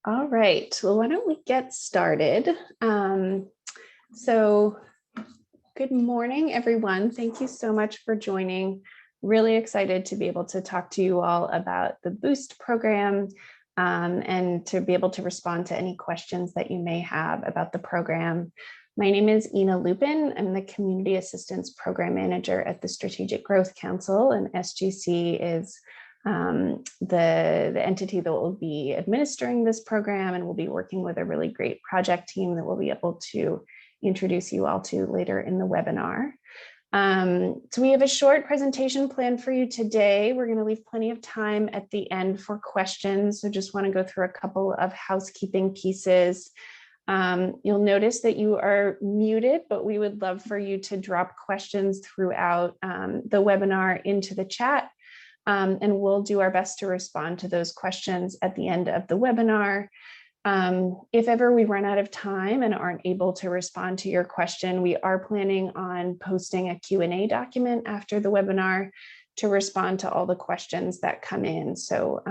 All right, well, why don't we get started? So good morning, everyone. Thank you so much for joining. Really excited to be able to talk to you all about the Boost program and to be able to respond to any questions that you may have about the program. My name is Ina Lupin. I'm the Community Assistance Program Manager at the Strategic Growth Council, and SGC is the entity that will be administering this program, and we'll be working with a really great project team that we'll be able to introduce you all to later in the webinar. So we have a short presentation planned for you today. We're going to leave plenty of time at the end for questions. So just want to go through a couple of housekeeping pieces. You'll notice that you are muted, but we would love for you to drop questions throughout the webinar into the chat. And we'll do our best to respond to those questions at the end of the webinar. If ever we run out of time and aren't able to respond to your question, we are planning on posting a Q&A document after the webinar to respond to all the questions that come in. So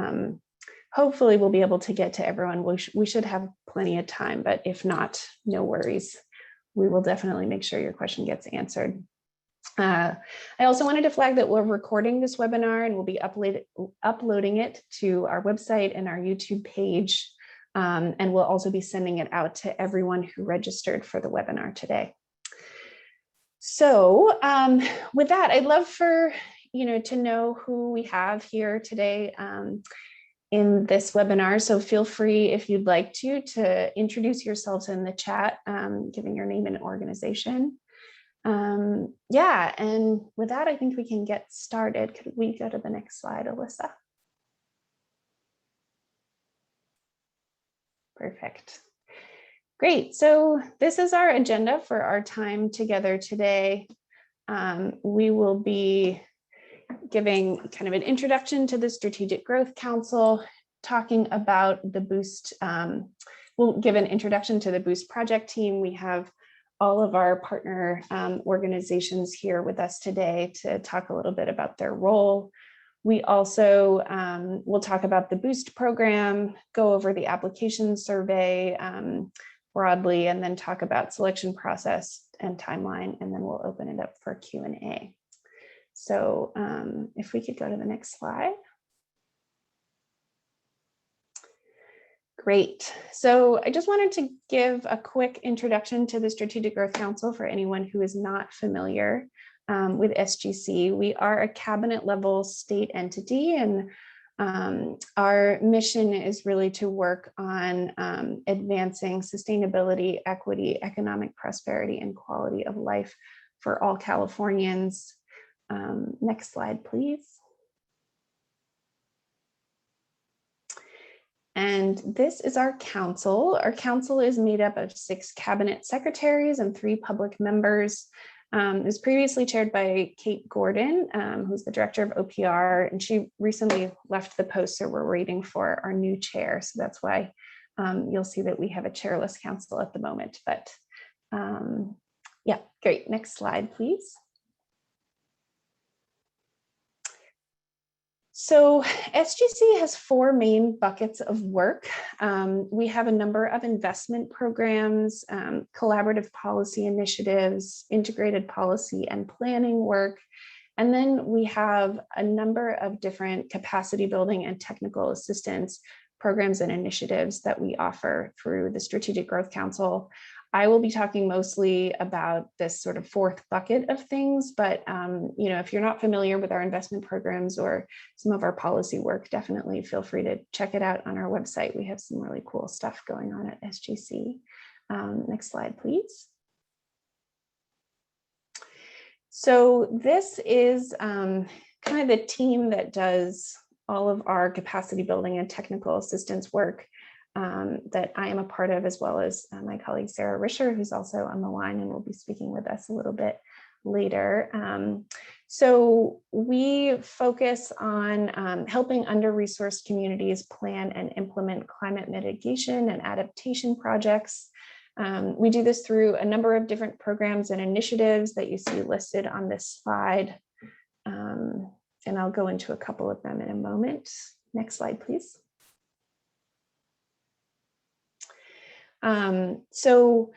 hopefully we'll be able to get to everyone. We should have plenty of time, but if not, no worries. We will definitely make sure your question gets answered. I also wanted to flag that we're recording this webinar and we'll be uploading it to our website and our YouTube page. And we'll also be sending it out to everyone who registered for the webinar today. So with that, I'd love for to know who we have here today in this webinar. So feel free, if you'd like to introduce yourselves in the chat, giving your name and organization. Yeah, and with that, I think we can get started. Could we go to the next slide, Alyssa? Perfect. Great. So this is our agenda for our time together today. We will be giving kind of an introduction to the Strategic Growth Council, talking about the Boost. We'll give an introduction to the Boost project team. We have all of our partner organizations here with us today to talk a little bit about their role. We also will talk about the Boost program, go over the application survey broadly, and then talk about selection process and timeline, and then we'll open it up for Q&A. So if we could go to the next slide. Great. So I just wanted to give a quick introduction to the Strategic Growth Council for anyone who is not familiar with SGC. We are a cabinet level state entity, and our mission is really to work on advancing sustainability, equity, economic prosperity, and quality of life for all Californians. Next slide, please. And this is our council. Our council is made up of 6 cabinet secretaries and 3 public members. It was previously chaired by Kate Gordon, who's the director of OPR, and she recently left the post, so we're waiting for our new chair. So that's why you'll see that we have a chairless council at the moment. But yeah, great. Next slide, please. So SGC has 4 main buckets of work. We have a number of investment programs, collaborative policy initiatives, integrated policy and planning work. And then we have a number of different capacity building and technical assistance programs and initiatives that we offer through the Strategic Growth Council. I will be talking mostly about this sort of 4th bucket of things, but if you're not familiar with our investment programs or some of our policy work, definitely feel free to check it out on our website. We have some really cool stuff going on at SGC. Next slide, please. So this is kind of the team that does all of our capacity building and technical assistance work that I am a part of, as well as my colleague Sarah Risher, who's also on the line and will be speaking with us a little bit later. So we focus on helping under-resourced communities plan and implement climate mitigation and adaptation projects. We do this through a number of different programs and initiatives that you see listed on this slide. And I'll go into a couple of them in a moment. Next slide, please. So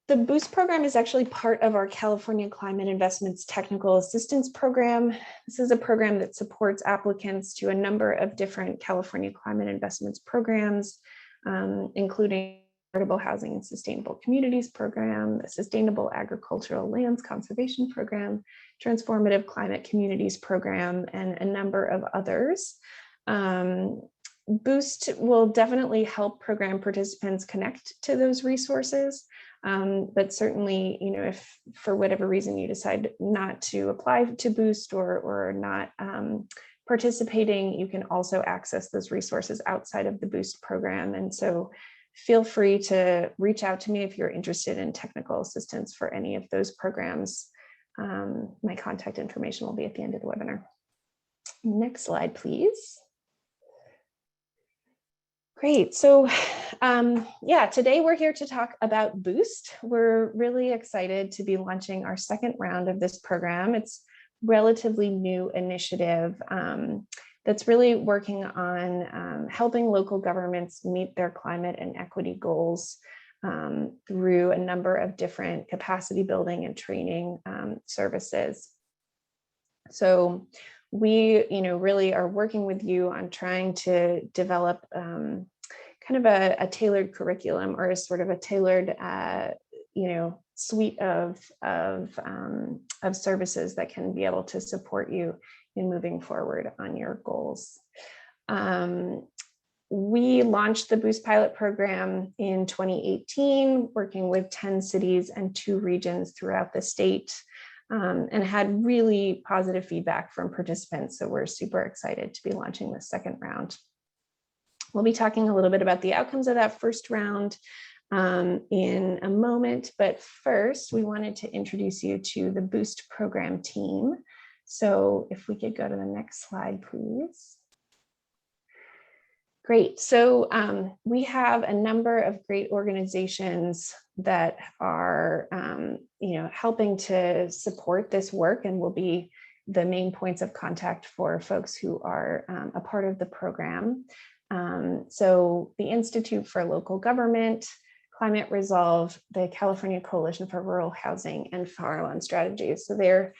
the BOOST program is actually part of our California Climate Investments Technical Assistance Program. This is a program that supports applicants to a number of different California climate investments programs, including Affordable Housing and Sustainable Communities Program, the Sustainable Agricultural Lands Conservation Program, Transformative Climate Communities Program, and a number of others. BOOST will definitely help program participants connect to those resources. But certainly, if for whatever reason you decide not to apply to BOOST or not participating, you can also access those resources outside of the BOOST program. And so feel free to reach out to me if you're interested in technical assistance for any of those programs. My contact information will be at the end of the webinar. Next slide, please. Great. So yeah, today we're here to talk about BOOST. We're really excited to be launching our second round of this program. It's a relatively new initiative that's really working on helping local governments meet their climate and equity goals through a number of different capacity building and training services. So we, really are working with you on trying to develop kind of a tailored curriculum or a sort of a tailored, suite of services that can be able to support you in moving forward on your goals. We launched the BOOST pilot program in 2018, working with 10 cities and 2 regions throughout the state. And had really positive feedback from participants. So we're super excited to be launching the second round. We'll be talking a little bit about the outcomes of that first round in a moment, but first we wanted to introduce you to the BOOST program team. So if we could go to the next slide, please. Great. So we have a number of great organizations that are, helping to support this work and will be the main points of contact for folks who are a part of the program. So the Institute for Local Government, Climate Resolve, the California Coalition for Rural Housing, and Farallon Strategies. So they're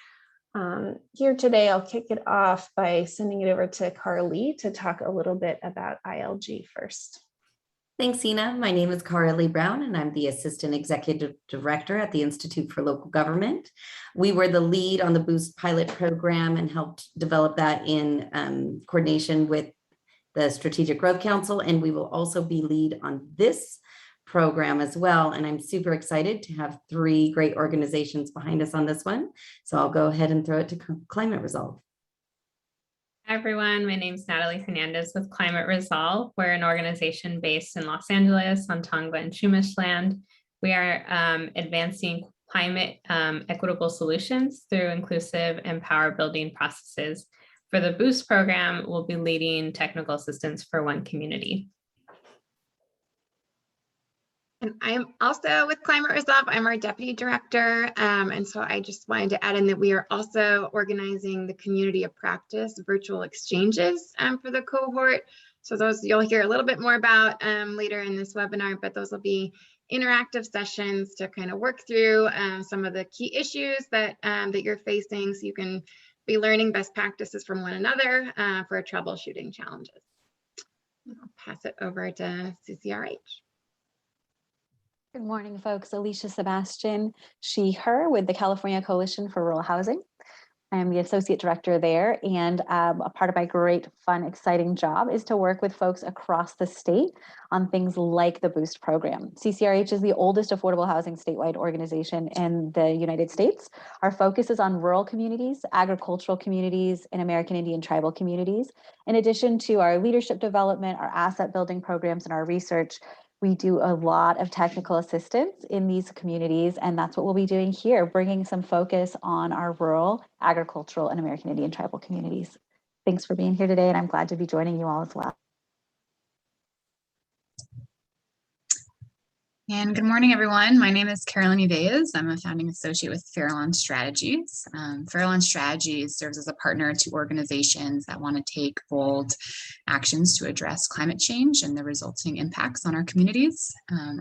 here today. I'll kick it off by sending it over to Carly to talk a little bit about ILG first. Thanks, Ina. My name is Carly Brown, and I'm the Assistant Executive Director at the Institute for Local Government. We were the lead on the BOOST pilot program and helped develop that in coordination with the Strategic Growth Council, and we will also be lead on this program as well. And I'm super excited to have 3 great organizations behind us on this one. So I'll go ahead and throw it to Climate Resolve. Hi, everyone. My name is Natalie Fernandez with Climate Resolve. We're an organization based in Los Angeles on Tongva and Chumash land. We are advancing climate equitable solutions through inclusive and power building processes. For the BOOST program, we'll be leading technical assistance for 1 community. And I'm also with Climate Resolve. I'm our deputy director. And so I just wanted to add in that we are also organizing the community of practice virtual exchanges for the cohort. So those you'll hear a little bit more about later in this webinar, but those will be interactive sessions to kind of work through some of the key issues that you're facing, so you can be learning best practices from one another for troubleshooting challenges. I'll pass it over to CCRH. Good morning, folks. Alicia Sebastian, she, her, with the California Coalition for Rural Housing. I am the associate director there, and a part of my great, fun, exciting job is to work with folks across the state on things like the BOOST program. CCRH is the oldest affordable housing statewide organization in the United States. Our focus is on rural communities, agricultural communities, and American Indian tribal communities. In addition to our leadership development, our asset building programs, and our research, we do a lot of technical assistance in these communities, and that's what we'll be doing here, bringing some focus on our rural, agricultural, and American Indian tribal communities. Thanks for being here today, and I'm glad to be joining you all as well. And good morning, everyone. My name is Carolyn Uveas. I'm a founding associate with Farallon Strategies. Farallon Strategies serves as a partner to organizations that want to take bold actions to address climate change and the resulting impacts on our communities.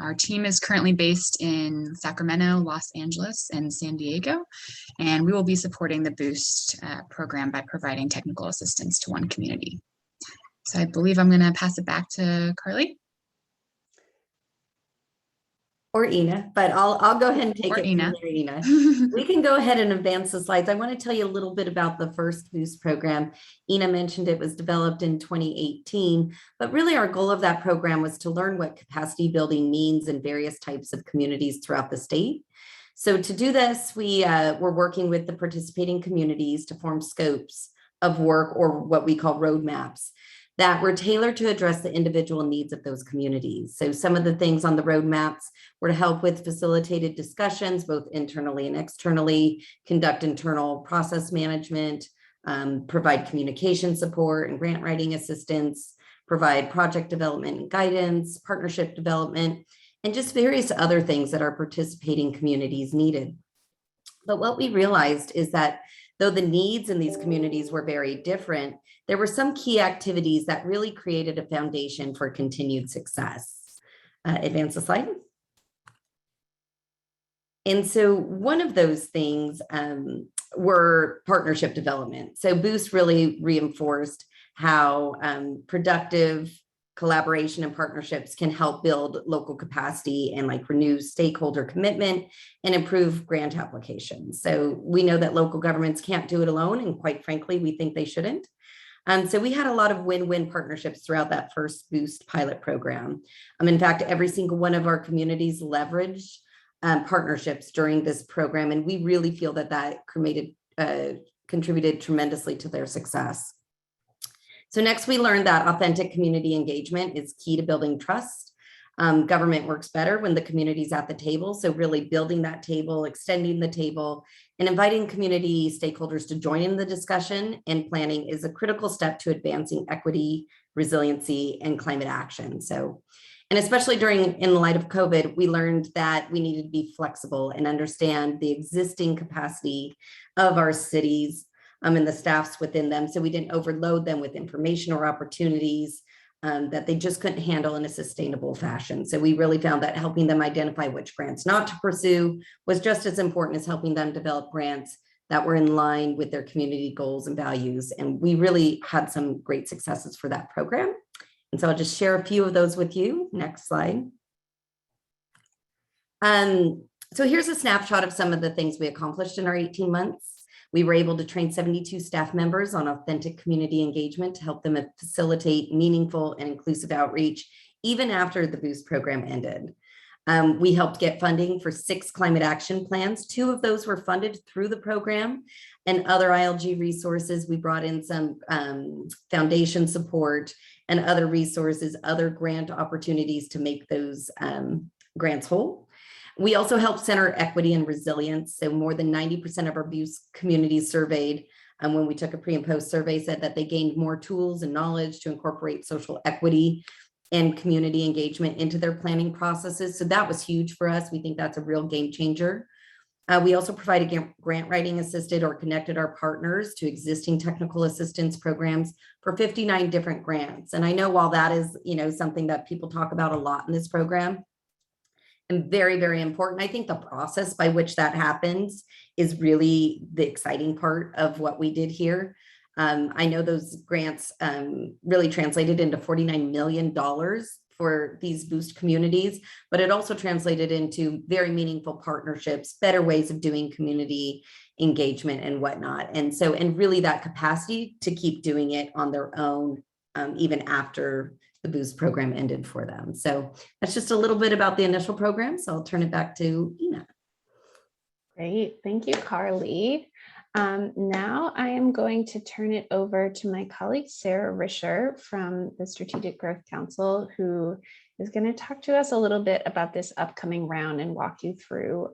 Our team is currently based in Sacramento, Los Angeles, and San Diego, and we will be supporting the BOOST program by providing technical assistance to one community. So I believe I'm going to pass it back to Carly. Or Ina, but I'll go ahead and take Or it Ina. from there, Ina. We can go ahead and advance the slides. I want to tell you a little bit about the first BOOST program. Ina mentioned it was developed in 2018, but really our goal of that program was to learn what capacity building means in various types of communities throughout the state. So to do this, we were working with the participating communities to form scopes of work, or what we call roadmaps, that were tailored to address the individual needs of those communities. So some of the things on the roadmaps were to help with facilitated discussions, both internally and externally, conduct internal process management, provide communication support and grant writing assistance, provide project development and guidance, partnership development, and just various other things that our participating communities needed. But what we realized is that though the needs in these communities were very different, there were some key activities that really created a foundation for continued success. Advance the slide. And so one of those things were partnership development. So BOOST really reinforced how productive collaboration and partnerships can help build local capacity and like renew stakeholder commitment and improve grant applications. So we know that local governments can't do it alone, and quite frankly, we think they shouldn't. So we had a lot of win-win partnerships throughout that first BOOST pilot program. In fact, every single one of our communities leveraged partnerships during this program, and we really feel that that contributed tremendously to their success. So next, we learned that authentic community engagement is key to building trust. Government works better when the community's at the table. So really building that table, extending the table, and inviting community stakeholders to join in the discussion and planning is a critical step to advancing equity, resiliency, and climate action. So, and especially in the light of COVID, we learned that we needed to be flexible and understand the existing capacity of our cities and the staffs within them. So we didn't overload them with information or opportunities that they just couldn't handle in a sustainable fashion. So we really found that helping them identify which grants not to pursue was just as important as helping them develop grants that were in line with their community goals and values. And we really had some great successes for that program. And so I'll just share a few of those with you. Next slide. So here's a snapshot of some of the things we accomplished in our 18 months. We were able to train 72 staff members on authentic community engagement to help them facilitate meaningful and inclusive outreach, even after the BOOST program ended. We helped get funding for 6 climate action plans. 2 of those were funded through the program, and other ILG resources. We brought in some foundation support and other resources, other grant opportunities to make those grants whole. We also help center equity and resilience. So more than 90% of our BOOST communities surveyed, when we took a pre and post survey, said that they gained more tools and knowledge to incorporate social equity and community engagement into their planning processes. So that was huge for us. We think that's a real game changer. We also provided grant writing assisted or connected our partners to existing technical assistance programs for 59 different grants. And I know while that is, something that people talk about a lot in this program, and very, very important, I think the process by which that happens is really the exciting part of what we did here. I know those grants really translated into $49 million for these BOOST communities, but it also translated into very meaningful partnerships, better ways of doing community engagement and whatnot. And really that capacity to keep doing it on their own, even after the BOOST program ended for them. So that's just a little bit about the initial program. So I'll turn it back to Ina. Great, thank you, Carly. Now I am going to turn it over to my colleague, Sarah Risher from the Strategic Growth Council, who is going to talk to us a little bit about this upcoming round and walk you through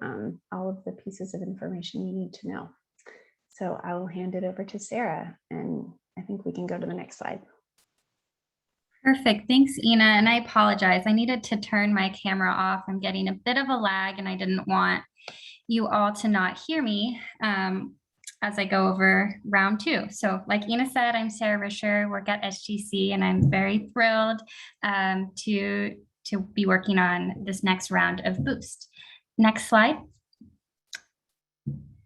all of the pieces of information you need to know. So I will hand it over to Sarah, and I think we can go to the next slide. Perfect. Thanks, Ina. And I apologize. I needed to turn my camera off. I'm getting a bit of a lag and I didn't want you all to not hear me as I go over round 2. So like Ina said, I'm Sarah Risher, work at SGC, and I'm very thrilled to be working on this next round of Boost. Next slide.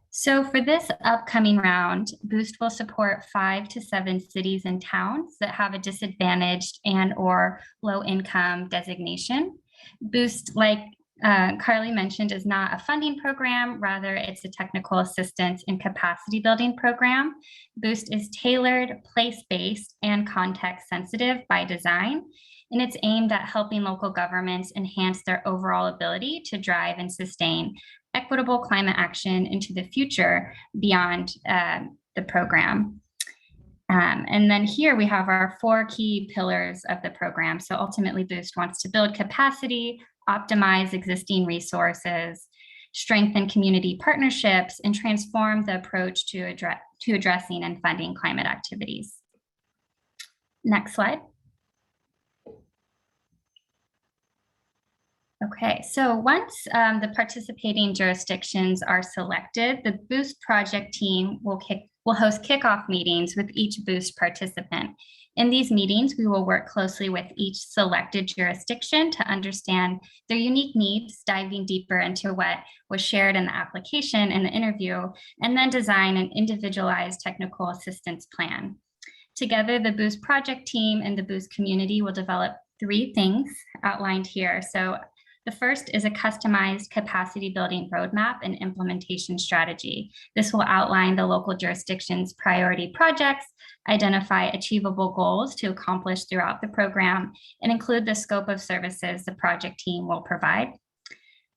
So for this upcoming round, Boost will support 5 to 7 cities and towns that have a disadvantaged and or low income designation. Boost, like Carly mentioned, is not a funding program, rather it's a technical assistance and capacity building program. Boost is tailored, place-based, and context-sensitive by design, and it's aimed at helping local governments enhance their overall ability to drive and sustain equitable climate action into the future beyond the program. And then here we have our 4 key pillars of the program. So ultimately, Boost wants to build capacity, optimize existing resources, strengthen community partnerships, and transform the approach to addressing and funding climate activities. Next slide. Okay, so once the participating jurisdictions are selected, the Boost project team will host kickoff meetings with each Boost participant. In these meetings, we will work closely with each selected jurisdiction to understand their unique needs, diving deeper into what was shared in the application and the interview, and then design an individualized technical assistance plan. Together, the Boost project team and the Boost community will develop 3 things outlined here. So the first is a customized capacity building roadmap and implementation strategy. This will outline the local jurisdiction's priority projects, identify achievable goals to accomplish throughout the program, and include the scope of services the project team will provide.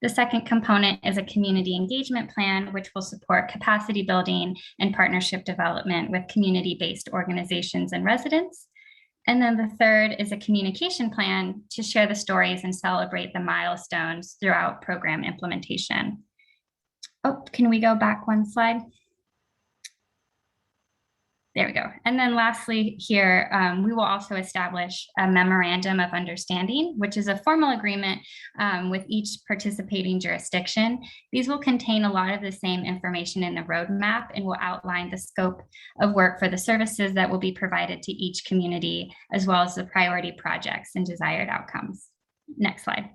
The second component is a community engagement plan, which will support capacity building and partnership development with community-based organizations and residents. And then the third is a communication plan to share the stories and celebrate the milestones throughout program implementation. Oh, can we go back one slide? There we go. And then lastly here, we will also establish a memorandum of understanding, which is a formal agreement with each participating jurisdiction. These will contain a lot of the same information in the roadmap and will outline the scope of work for the services that will be provided to each community, as well as the priority projects and desired outcomes. Next slide.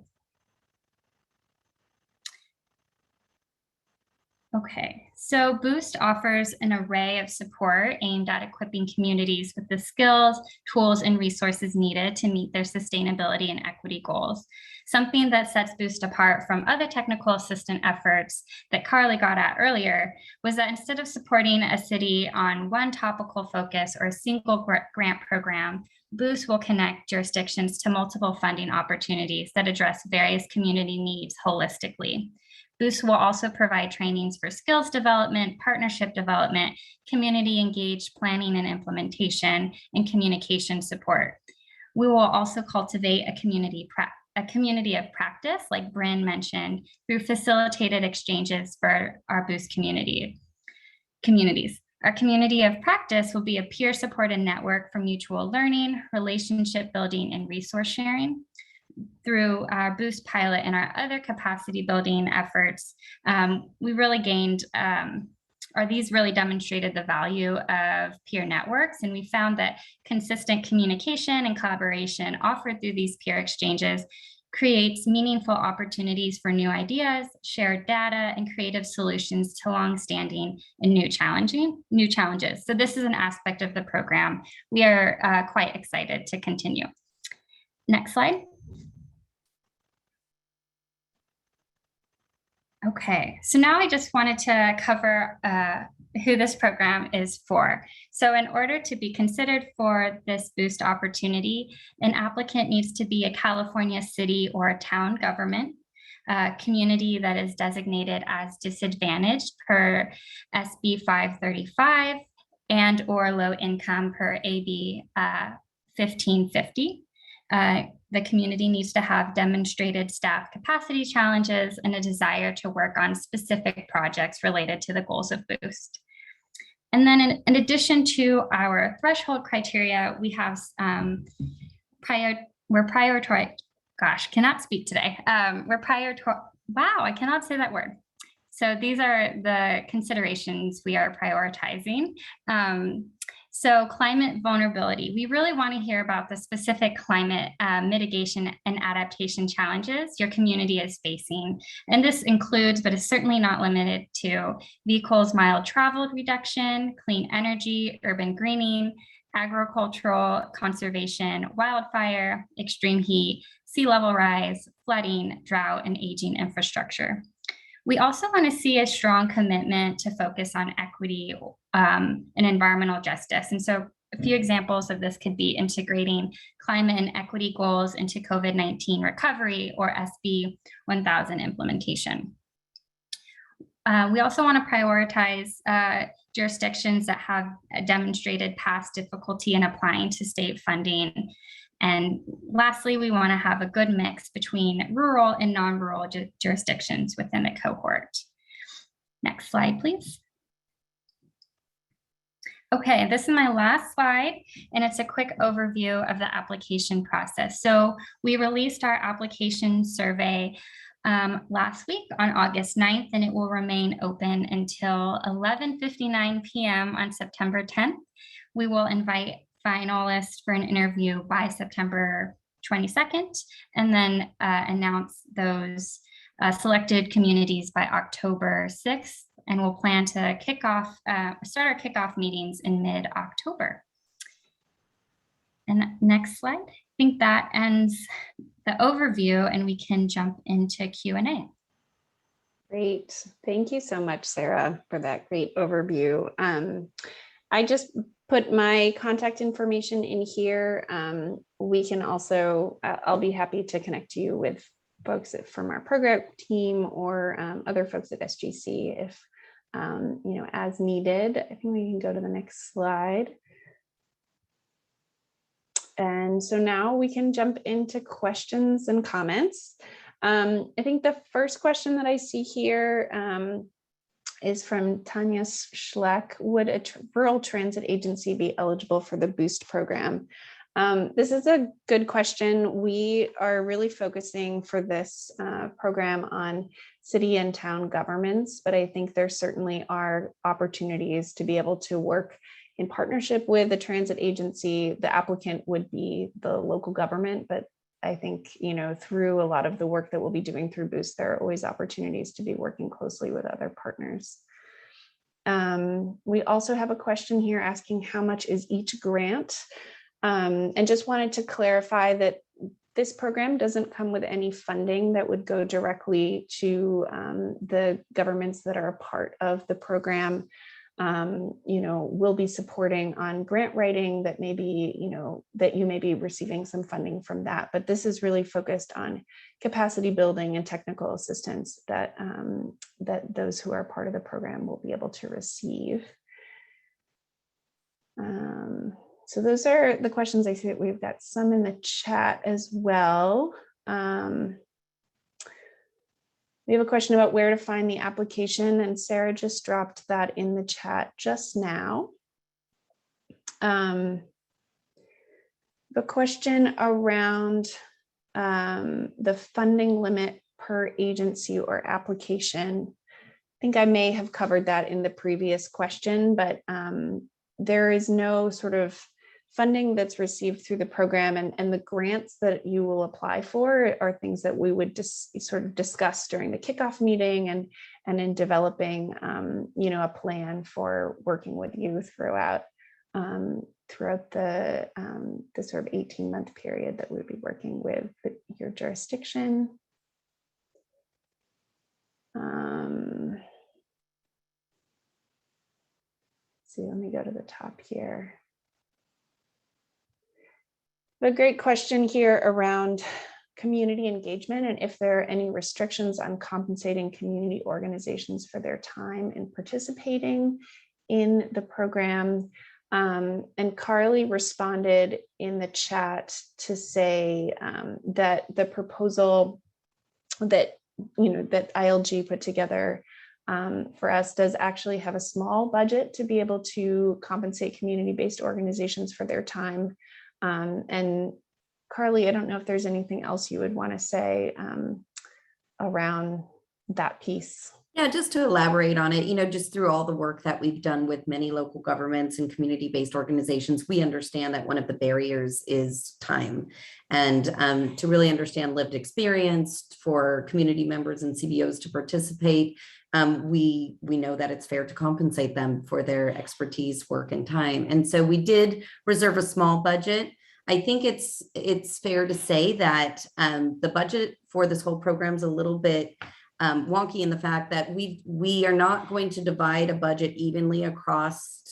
Okay, so Boost offers an array of support aimed at equipping communities with the skills, tools, and resources needed to meet their sustainability and equity goals. Something that sets Boost apart from other technical assistance efforts that Carly got at earlier was that instead of supporting a city on one topical focus or a single grant program, Boost will connect jurisdictions to multiple funding opportunities that address various community needs holistically. Boost will also provide trainings for skills development, partnership development, community engaged planning and implementation, and communication support. We will also cultivate a community of practice, like Bryn mentioned, through facilitated exchanges for our Boost communities. Our community of practice will be a peer-supported network for mutual learning, relationship building, and resource sharing. Through our Boost pilot and our other capacity building efforts, we really gained, these really demonstrated the value of peer networks. And we found that consistent communication and collaboration offered through these peer exchanges creates meaningful opportunities for new ideas, shared data, and creative solutions to longstanding and new challenges. So this is an aspect of the program we are quite excited to continue. Next slide. Okay, so now I just wanted to cover who this program is for. So in order to be considered for this Boost opportunity, an applicant needs to be a California city or a town government, community that is designated as disadvantaged per SB 535 and or low income per AB 1550. The community needs to have demonstrated staff capacity challenges and a desire to work on specific projects related to the goals of Boost. And then in addition to our threshold criteria, we have prioritizing, gosh, cannot speak today. Wow, I cannot say that word. So these are the considerations we are prioritizing. So climate vulnerability, we really want to hear about the specific climate mitigation and adaptation challenges your community is facing. And this includes, but is certainly not limited to, vehicles mild traveled reduction, clean energy, urban greening, agricultural conservation, wildfire, extreme heat, sea level rise, flooding, drought, and aging infrastructure. We also want to see a strong commitment to focus on equity and environmental justice. And so a few examples of this could be integrating climate and equity goals into COVID-19 recovery or SB 1000 implementation. We also want to prioritize jurisdictions that have demonstrated past difficulty in applying to state funding. And lastly, we want to have a good mix between rural and non-rural jurisdictions within the cohort. Next slide, please. Okay, this is my last slide, and it's a quick overview of the application process. So we released our application survey last week on August 9th, and it will remain open until 11:59 p.m. on September 10th. We will invite finalists for an interview by September 22nd, and then announce those selected communities by October 6th, and we'll plan to start our kickoff meetings in mid-October. And next slide. I think that ends the overview, and we can jump into Q&A. Great. Thank you so much, Sarah, for that great overview. I just put my contact information in here. We can also, I'll be happy to connect you with folks from our program team or other folks at SGC if, as needed. I think we can go to the next slide. And so now we can jump into questions and comments. I think the first question that I see here is from Tanya Schleck. Would a rural transit agency be eligible for the BOOST program? This is a good question. We are really focusing for this program on city and town governments, but I think there certainly are opportunities to be able to work in partnership with the transit agency. The applicant would be the local government, but I think, through a lot of the work that we'll be doing through BOOST, there are always opportunities to be working closely with other partners. We also have a question here asking how much is each grant? And just wanted to clarify that this program doesn't come with any funding that would go directly to the governments that are a part of the program. We'll be supporting on grant writing that maybe, that you may be receiving some funding from that, but this is really focused on capacity building and technical assistance that, that those who are part of the program will be able to receive. So those are the questions. I see that we've got some in the chat as well. We have a question about where to find the application, and Sarah just dropped that in the chat just now. The question around the funding limit per agency or application, I think I may have covered that in the previous question, but there is no sort of funding that's received through the program, and the grants that you will apply for are things that we would just sort of discuss during the kickoff meeting and in developing a plan for working with you throughout the sort of 18-month period that we'd be working with your jurisdiction. See, let me go to the top here. A great question here around community engagement and if there are any restrictions on compensating community organizations for their time in participating in the program. And Carly responded in the chat to say that the proposal that that ILG put together for us does actually have a small budget to be able to compensate community-based organizations for their time. And Carly, I don't know if there's anything else you would want to say around that piece. Yeah, just to elaborate on it, just through all the work that we've done with many local governments and community-based organizations, we understand that one of the barriers is time. And to really understand lived experience for community members and CBOs to participate, we know that it's fair to compensate them for their expertise, work, and time. And so we did reserve a small budget. I think it's fair to say that the budget for this whole program is a little bit wonky in the fact that we are not going to divide a budget evenly across,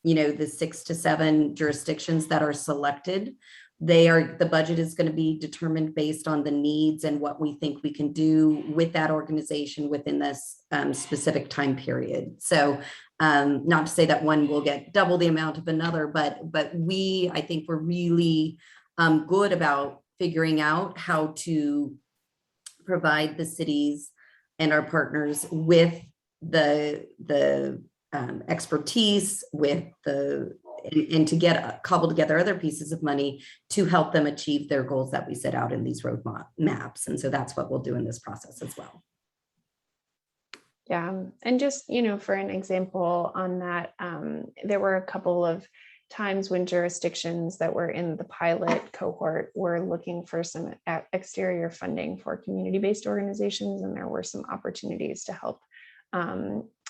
the 6 to 7 jurisdictions that are selected. The budget is going to be determined based on the needs and what we think we can do with that organization within this specific time period. So not to say that one will get double the amount of another, but I think we're really good about figuring out how to provide the cities and our partners with the expertise, and to cobble together other pieces of money to help them achieve their goals that we set out in these road maps. And so that's what we'll do in this process as well. Yeah, and just, for an example on that, there were a couple of times when jurisdictions that were in the pilot cohort were looking for some exterior funding for community-based organizations, and there were some opportunities to help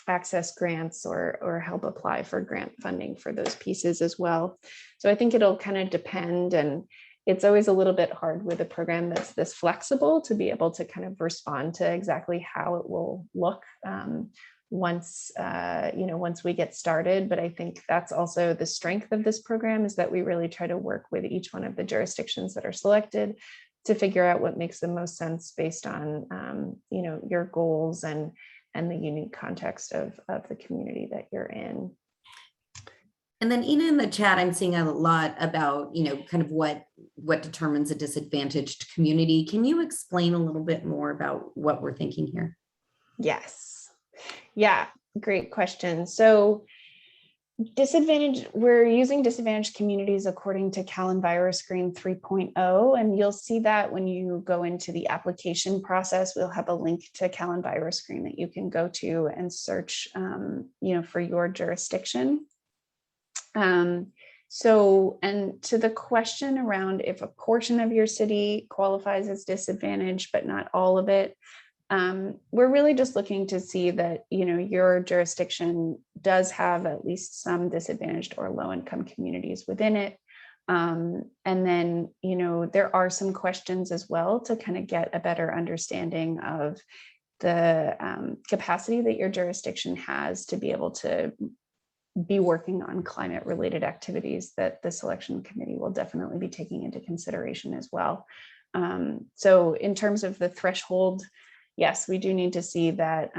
access grants or help apply for grant funding for those pieces as well. So I think it'll kind of depend, and it's always a little bit hard with a program that's this flexible to be able to kind of respond to exactly how it will look once we get started. But I think that's also the strength of this program, is that we really try to work with each one of the jurisdictions that are selected to figure out what makes the most sense based on your goals and the unique context of the community that you're in. And then Ina, in the chat, I'm seeing a lot about, kind of what determines a disadvantaged community. Can you explain a little bit more about what we're thinking here? Yes. Yeah, great question. So we're using disadvantaged communities according to Cal EnviroScreen 3.0, and you'll see that when you go into the application process, we'll have a link to Cal EnviroScreen that you can go to and search, for your jurisdiction. So, and to the question around if a portion of your city qualifies as disadvantaged, but not all of it, we're really just looking to see that, your jurisdiction does have at least some disadvantaged or low-income communities within it. And then, there are some questions as well to kind of get a better understanding of the capacity that your jurisdiction has to be able to be working on climate related activities that the selection committee will definitely be taking into consideration as well. So in terms of the threshold, yes, we do need to see that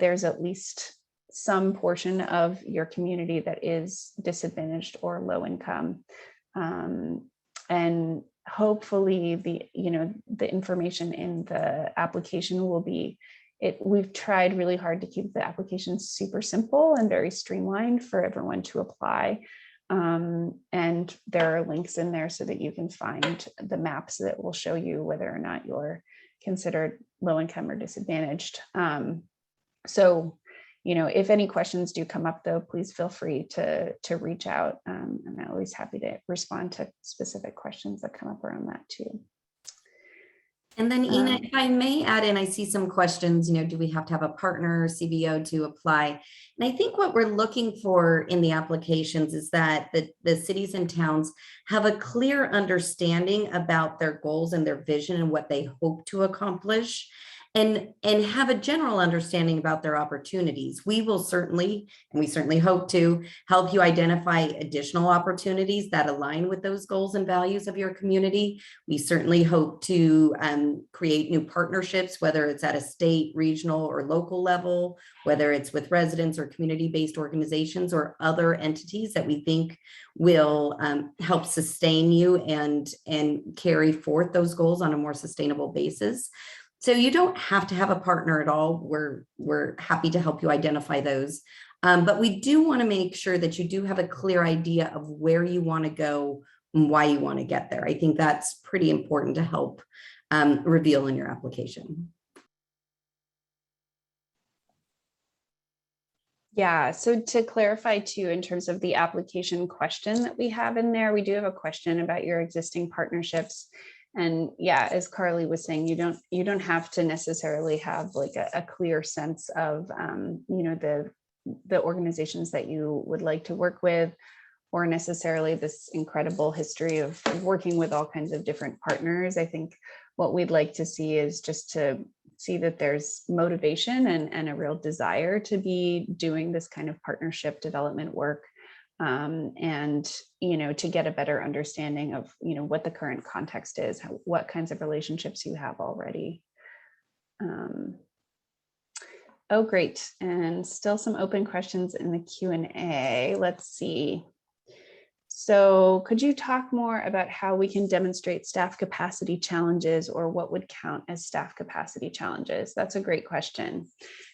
there's at least some portion of your community that is disadvantaged or low income. And hopefully the information in the application will be we've tried really hard to keep the application super simple and very streamlined for everyone to apply. And there are links in there so that you can find the maps that will show you whether or not you're considered low income or disadvantaged. So, if any questions do come up though, please feel free to reach out. I'm always happy to respond to specific questions that come up around that too. And then Ina, if I may add in, I see some questions, do we have to have a partner CBO to apply? And I think what we're looking for in the applications is that the cities and towns have a clear understanding about their goals and their vision and what they hope to accomplish, and have a general understanding about their opportunities. We certainly hope to help you identify additional opportunities that align with those goals and values of your community. We certainly hope to create new partnerships, whether it's at a state, regional, or local level, whether it's with residents or community-based organizations or other entities that we think will help sustain you and carry forth those goals on a more sustainable basis. So you don't have to have a partner at all. We're happy to help you identify those. But we do want to make sure that you do have a clear idea of where you want to go and why you want to get there. I think that's pretty important to help reveal in your application. Yeah, so to clarify too, in terms of the application question that we have in there, we do have a question about your existing partnerships. And yeah, as Carly was saying, you don't have to necessarily have like a clear sense of the organizations that you would like to work with, or necessarily this incredible history of working with all kinds of different partners. I think what we'd like to see is just to see that there's motivation and a real desire to be doing this kind of partnership development work, and to get a better understanding of what the current context is, what kinds of relationships you have already. Oh, great. And still some open questions in the Q&A. Let's see. So could you talk more about how we can demonstrate staff capacity challenges, or what would count as staff capacity challenges? That's a great question.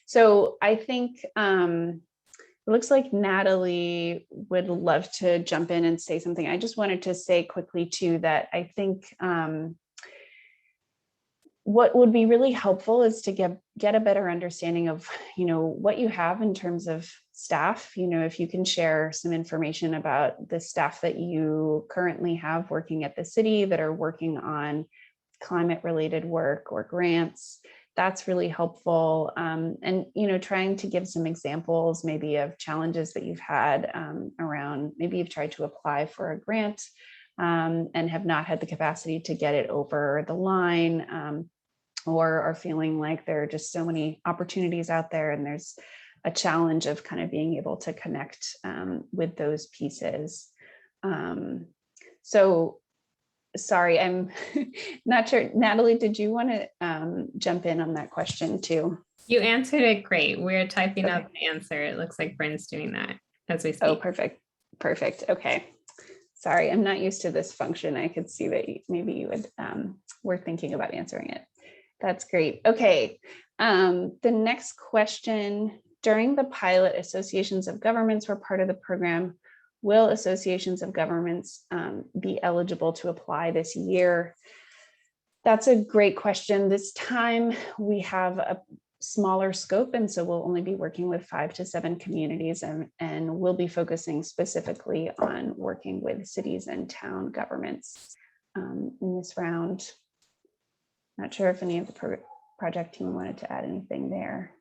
So I think it looks like Natalie would love to jump in and say something. I just wanted to say quickly too that I think what would be really helpful is to get a better understanding of what you have in terms of staff. If you can share some information about the staff that you currently have working at the city that are working on climate related work or grants, that's really helpful. And trying to give some examples maybe of challenges that you've had around, maybe you've tried to apply for a grant and have not had the capacity to get it over the line, or are feeling like there are just so many opportunities out there, and there's a challenge of kind of being able to connect with those pieces. So sorry, I'm not sure. Natalie, did you want to jump in on that question too? You answered it great. We're typing Okay. up the answer. It looks like Bryn's doing that as we speak. Oh, perfect. Perfect. Okay. Sorry, I'm not used to this function. I could see that maybe you would were thinking about answering it. That's great. Okay. The next question: during the pilot, associations of governments were part of the program. Will associations of governments be eligible to apply this year? That's a great question. This time we have a smaller scope, and so we'll only be working with 5 to 7 communities, and we'll be focusing specifically on working with cities and town governments in this round. Not sure if any of the project team wanted to add anything there.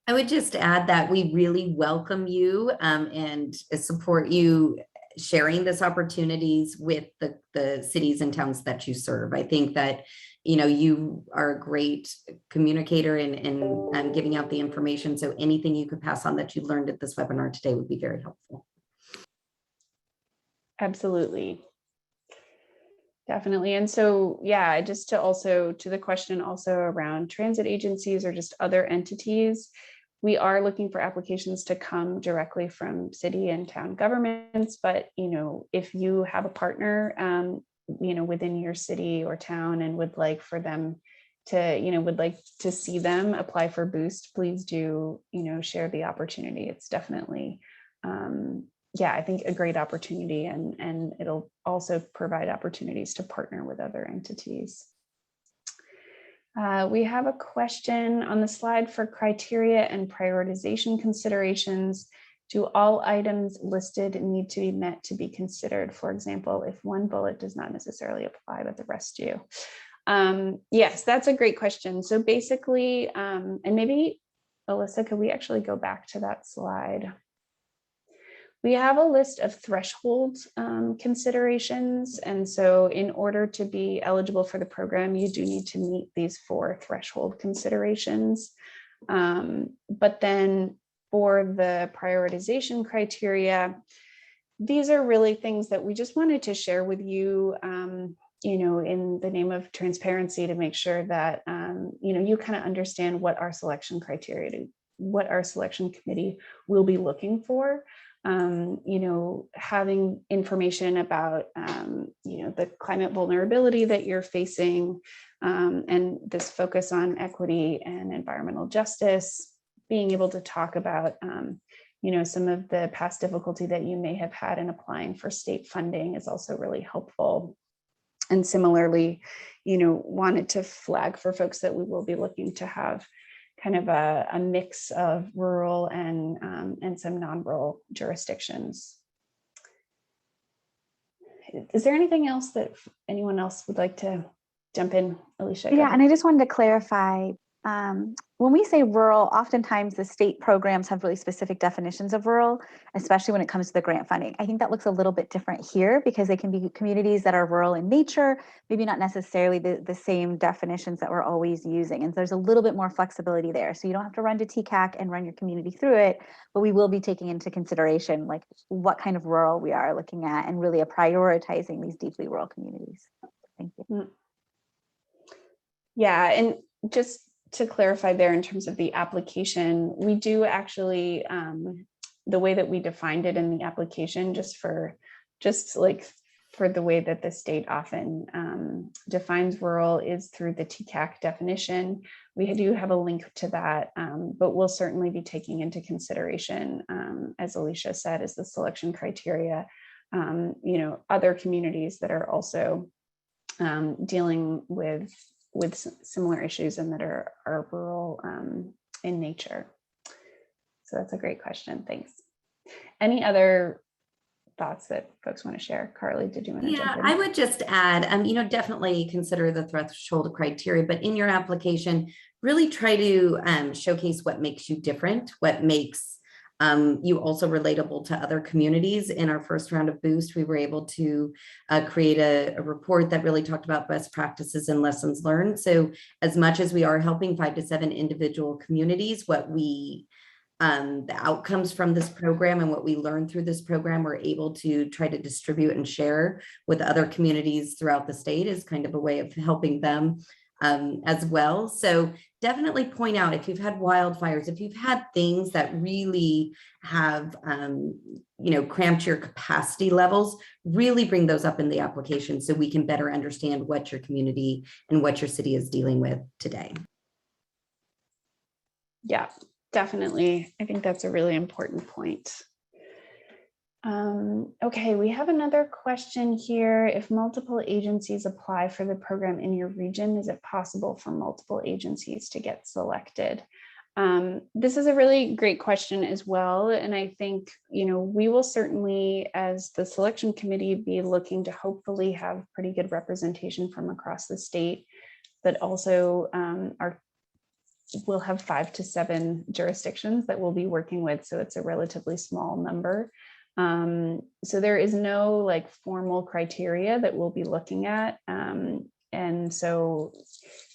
I would just add that we really welcome you and support you sharing this opportunities with the cities and towns that you serve. I think that you are a great communicator and giving out the information. So anything you could pass on that you learned at this webinar today would be very helpful. Absolutely. Definitely. And so, yeah, just to the question also around transit agencies or just other entities, we are looking for applications to come directly from city and town governments. But, if you have a partner, within your city or town and would like for them to, would like to see them apply for Boost, please do, share the opportunity. It's definitely, I think a great opportunity, and it'll also provide opportunities to partner with other entities. We have a question on the slide for criteria and prioritization considerations. Do all items listed need to be met to be considered? For example, if one bullet does not necessarily apply, but the rest do. Yes, that's a great question. So basically, and maybe Alyssa, could we actually go back to that slide? We have a list of threshold considerations. And so in order to be eligible for the program, you do need to meet these 4 threshold considerations. But then for the prioritization criteria, these are really things that we just wanted to share with you, in the name of transparency, to make sure that, you kind of understand what our selection criteria, what our selection committee will be looking for. Having information about, the climate vulnerability that you're facing, and this focus on equity and environmental justice, being able to talk about, some of the past difficulty that you may have had in applying for state funding is also really helpful. And similarly, wanted to flag for folks that we will be looking to have kind of a mix of rural and some non-rural jurisdictions. Is there anything else that anyone else would like to jump in? Alicia? Yeah, and I just wanted to clarify, when we say rural, oftentimes the state programs have really specific definitions of rural, especially when it comes to the grant funding. I think that looks a little bit different here because they can be communities that are rural in nature, maybe not necessarily the same definitions that we're always using. And there's a little bit more flexibility there. So you don't have to run to TCAC and run your community through it, but we will be taking into consideration like what kind of rural we are looking at and really prioritizing these deeply rural communities. Thank you. Yeah, and just to clarify there in terms of the application, we do actually, the way that we defined it in the application, just like for the way that the state often defines rural is through the TCAC definition. We do have a link to that, but we'll certainly be taking into consideration, as Alicia said, as the selection criteria, other communities that are also dealing with similar issues and that are rural in nature. So that's a great question. Thanks. Any other thoughts that folks want to share? Carly, did you want to jump in? I would just add, definitely consider the threshold criteria, but in your application, really try to showcase what makes you different, what makes you also relatable to other communities. In our first round of Boost, we were able to create a report that really talked about best practices and lessons learned. So as much as we are helping 5 to 7 individual communities, what we the outcomes from this program and what we learned through this program, we're able to try to distribute and share with other communities throughout the state as kind of a way of helping them as well. So definitely point out if you've had wildfires, if you've had things that really have, cramped your capacity levels, really bring those up in the application so we can better understand what your community and what your city is dealing with today. Yeah, definitely. I think that's a really important point. Okay, we have another question here. If multiple agencies apply for the program in your region, is it possible for multiple agencies to get selected? This is a really great question as well. And I think, we will certainly, as the selection committee, be looking to hopefully have pretty good representation from across the state, but also we'll have 5 to 7 jurisdictions that we'll be working with. So it's a relatively small number. So there is no like formal criteria that we'll be looking at. And so,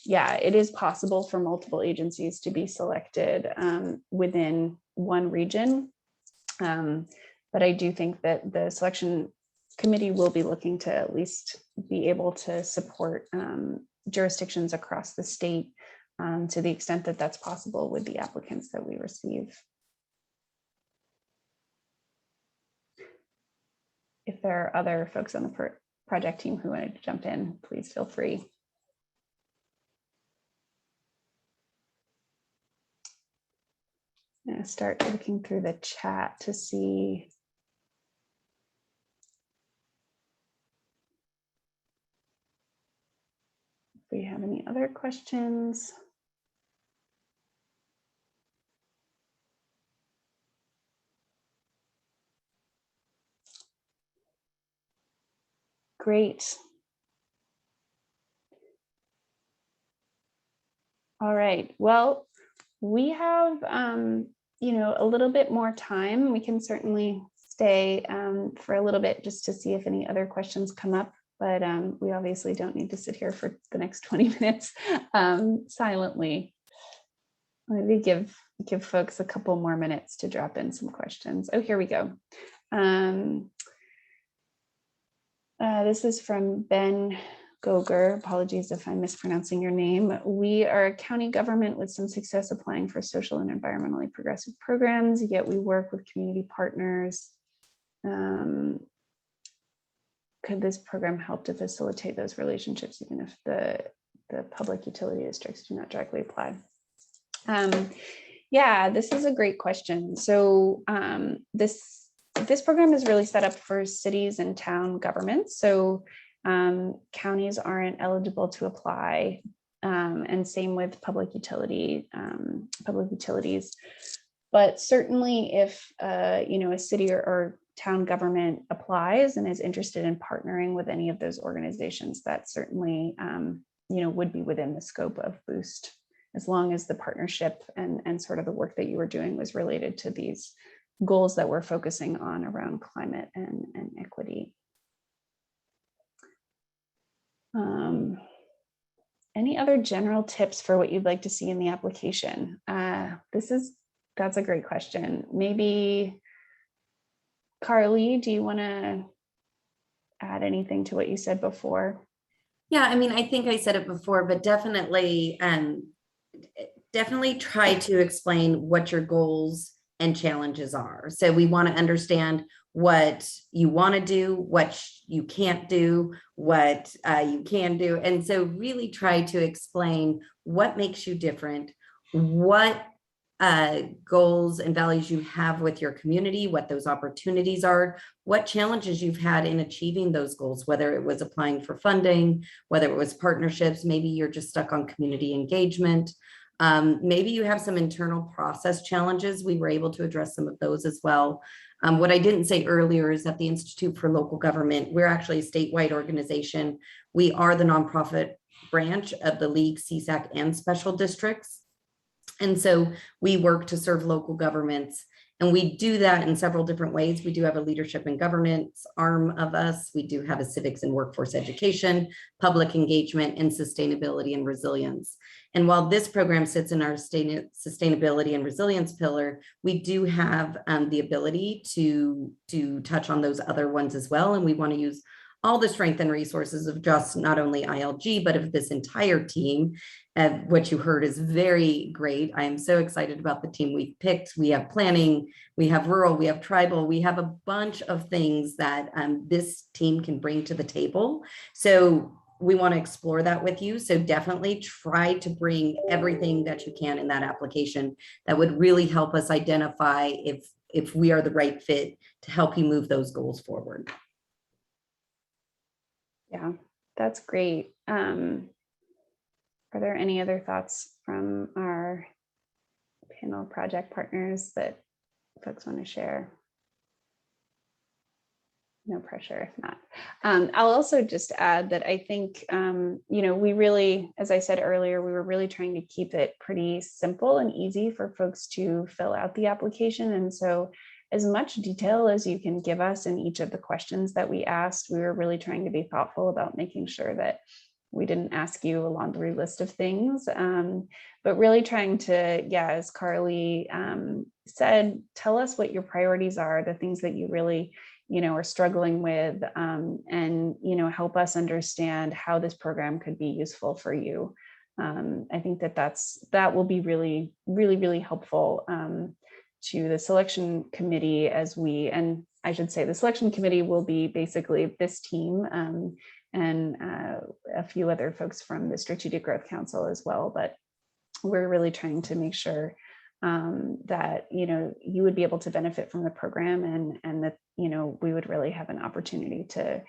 yeah, it is possible for multiple agencies to be selected within one region. But I do think that the selection committee will be looking to at least be able to support jurisdictions across the state to the extent that that's possible with the applicants that we receive. If there are other folks on the project team who wanted to jump in, please feel free. I'm going to start looking through the chat to see if we have any other questions. Great. All right. Well, we have, a little bit more time. We can certainly stay for a little bit just to see if any other questions come up, but we obviously don't need to sit here for the next 20 minutes silently. Maybe give folks a couple more minutes to drop in some questions. Oh, here we go. This is from Ben Goger. Apologies if I'm mispronouncing your name. We are a county government with some success applying for social and environmentally progressive programs, yet we work with community partners. Could this program help to facilitate those relationships, even if the public utility districts do not directly apply? Yeah, this is a great question. So this program is really set up for cities and town governments. So counties aren't eligible to apply, and same with public utilities. But certainly, if a city or town government applies and is interested in partnering with any of those organizations, that certainly would be within the scope of Boost, as long as the partnership and sort of the work that you were doing was related to these goals that we're focusing on around climate and equity. Any other general tips for what you'd like to see in the application? That's a great question. Maybe Carly, do you want to add anything to what you said before? Yeah, I mean, I think I said it before, but definitely try to explain what your goals and challenges are. So we want to understand what you want to do, what you can't do, what you can do. And so really try to explain what makes you different, what goals and values you have with your community, what those opportunities are, what challenges you've had in achieving those goals, whether it was applying for funding, whether it was partnerships, maybe you're just stuck on community engagement. Maybe you have some internal process challenges. We were able to address some of those as well. What I didn't say earlier is that the Institute for Local Government, we're actually a statewide organization. We are the nonprofit branch of the League, CSAC, and special districts. And so we work to serve local governments, and we do that in several different ways. We do have a leadership and governance arm of us. We do have a civics and workforce education, public engagement, and sustainability and resilience. And while this program sits in our sustainability and resilience pillar, we do have the ability to touch on those other ones as well. And we want to use all the strength and resources of just not only ILG, but of this entire team. What you heard is very great. I am so excited about the team we've picked. We have planning, we have rural, we have tribal, we have a bunch of things that this team can bring to the table. So we want to explore that with you. So definitely try to bring everything that you can in that application. That would really help us identify if we are the right fit to help you move those goals forward. Yeah, that's great. Are there any other thoughts from our panel project partners that folks want to share? No pressure if not. I'll also just add that I think, we really, as I said earlier, we were really trying to keep it pretty simple and easy for folks to fill out the application. And so as much detail as you can give us in each of the questions that we asked, we were really trying to be thoughtful about making sure that we didn't ask you a laundry list of things, but really trying to, as Carly said, tell us what your priorities are, the things that you really, are struggling with, and, help us understand how this program could be useful for you. I think that will be really, really, really helpful to the selection committee and I should say the selection committee will be basically this team and a few other folks from the Strategic Growth Council as well. But we're really trying to make sure that, you would be able to benefit from the program and that, we would really have an opportunity to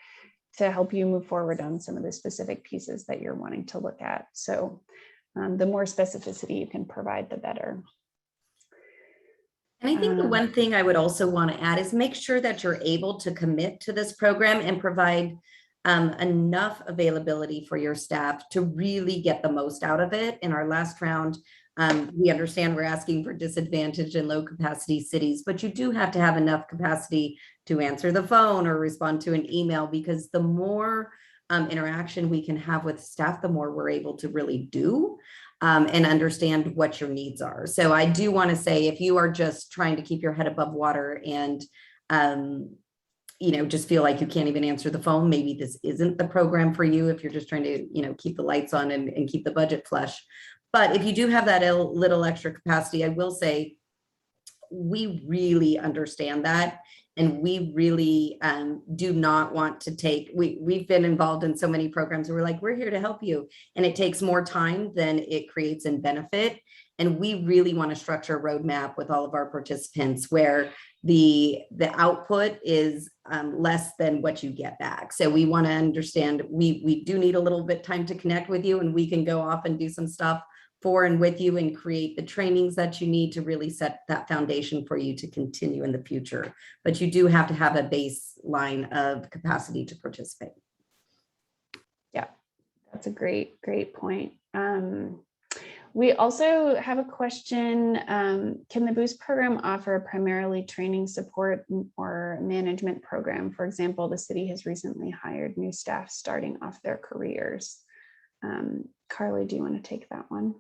help you move forward on some of the specific pieces that you're wanting to look at. So the more specificity you can provide, the better. And I think the one thing I would also want to add is make sure that you're able to commit to this program and provide enough availability for your staff to really get the most out of it. In our last round, we understand we're asking for disadvantaged and low capacity cities, but you do have to have enough capacity to answer the phone or respond to an email, because the more interaction we can have with staff, the more we're able to really do and understand what your needs are. So I do want to say, if you are just trying to keep your head above water and just feel like you can't even answer the phone, maybe this isn't the program for you if you're just trying to, keep the lights on and keep the budget flush. But if you do have that little extra capacity, I will say we really understand that. And we really do not want to we've been involved in so many programs where we're like, we're here to help you. And it takes more time than it creates in benefit. And we really want to structure a roadmap with all of our participants where the output is less than what you get back. So we want to understand, we do need a little bit time to connect with you, and we can go off and do some stuff for and with you and create the trainings that you need to really set that foundation for you to continue in the future. But you do have to have a baseline of capacity to participate. Yeah, that's a great point. We also have a question. Can the Boost program offer primarily training support or management program? For example, the city has recently hired new staff starting off their careers. Carly, do you want to take that one?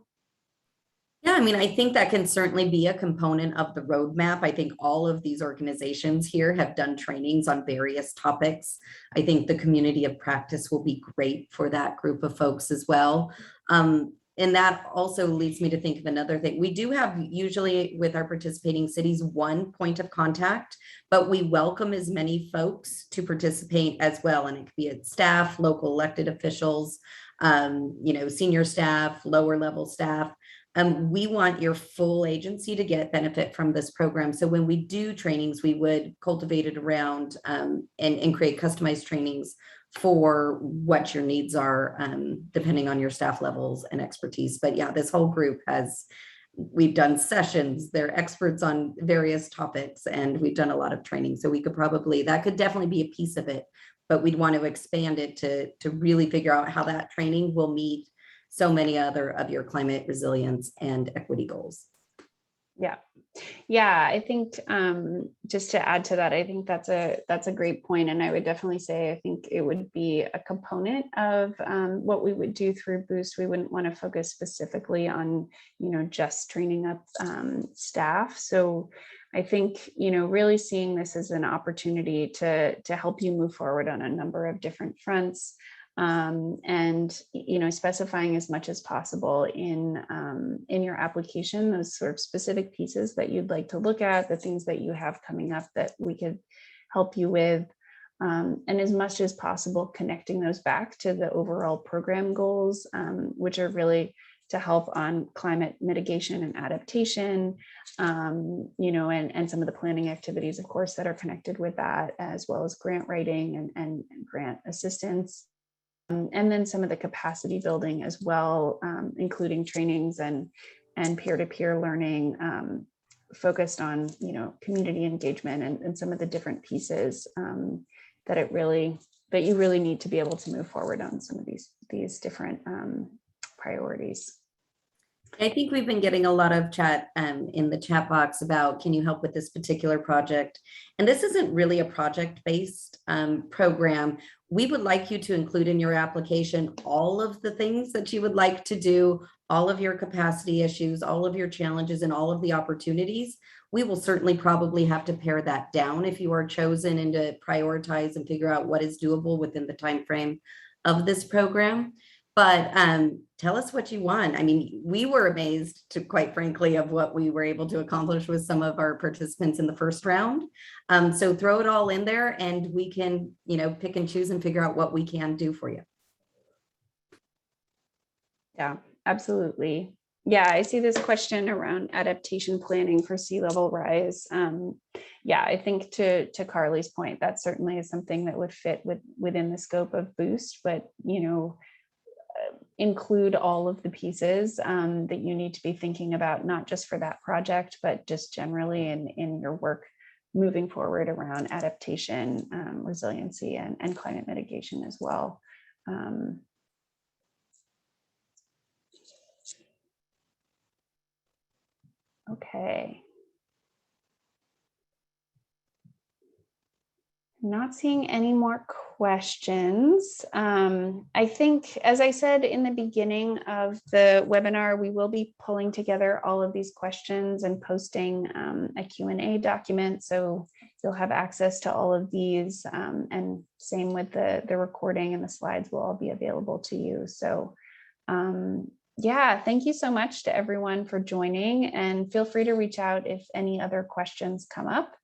Yeah, I mean, I think that can certainly be a component of the roadmap. I think all of these organizations here have done trainings on various topics. I think the community of practice will be great for that group of folks as well. And that also leads me to think of another thing. We do have usually with our participating cities one point of contact, but we welcome as many folks to participate as well. And it could be at staff, local elected officials, senior staff, lower level staff. We want your full agency to get benefit from this program. So when we do trainings, we would cultivate it around and create customized trainings for what your needs are, depending on your staff levels and expertise. But yeah, this whole group we've done sessions, they're experts on various topics, and we've done a lot of training. So that could definitely be a piece of it, but we'd want to expand it to really figure out how that training will meet so many other of your climate resilience and equity goals. Yeah, I think just to add to that, I think that's a great point. And I would definitely say, I think it would be a component of what we would do through Boost. We wouldn't want to focus specifically on, just training up staff. So I think, really seeing this as an opportunity to help you move forward on a number of different fronts. And specifying as much as possible in your application those sort of specific pieces that you'd like to look at, the things that you have coming up that we could help you with, and as much as possible connecting those back to the overall program goals, which are really to help on climate mitigation and adaptation, and some of the planning activities, of course, that are connected with that, as well as grant writing and grant assistance. And then some of the capacity building as well, including trainings and peer-to-peer learning focused on, community engagement and some of the different pieces that you really need to be able to move forward on some of these different priorities. I think we've been getting a lot of chat in the chat box about, can you help with this particular project? And this isn't really a project-based program. We would like you to include in your application all of the things that you would like to do, all of your capacity issues, all of your challenges, and all of the opportunities. We will certainly probably have to pare that down if you are chosen, and to prioritize and figure out what is doable within the time frame of this program. But tell us what you want. I mean, we were amazed, quite frankly, of what we were able to accomplish with some of our participants in the first round. So throw it all in there, and we can, pick and choose and figure out what we can do for you. Yeah, absolutely. Yeah, I see this question around adaptation planning for sea level rise. I think to Carly's point, that certainly is something that would fit within the scope of Boost, but include all of the pieces that you need to be thinking about, not just for that project, but just generally in your work moving forward around adaptation, resiliency, and climate mitigation as well. Okay. Not seeing any more questions. I think, as I said in the beginning of the webinar, we will be pulling together all of these questions and posting a Q&A document. So you'll have access to all of these, and same with the recording, and the slides will all be available to you. So thank you so much to everyone for joining, and feel free to reach out if any other questions come up.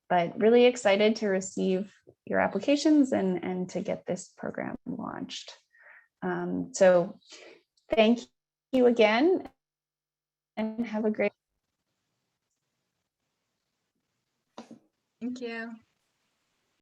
But really excited to receive your applications and to get this program launched. So thank you again. and have a great Thank you.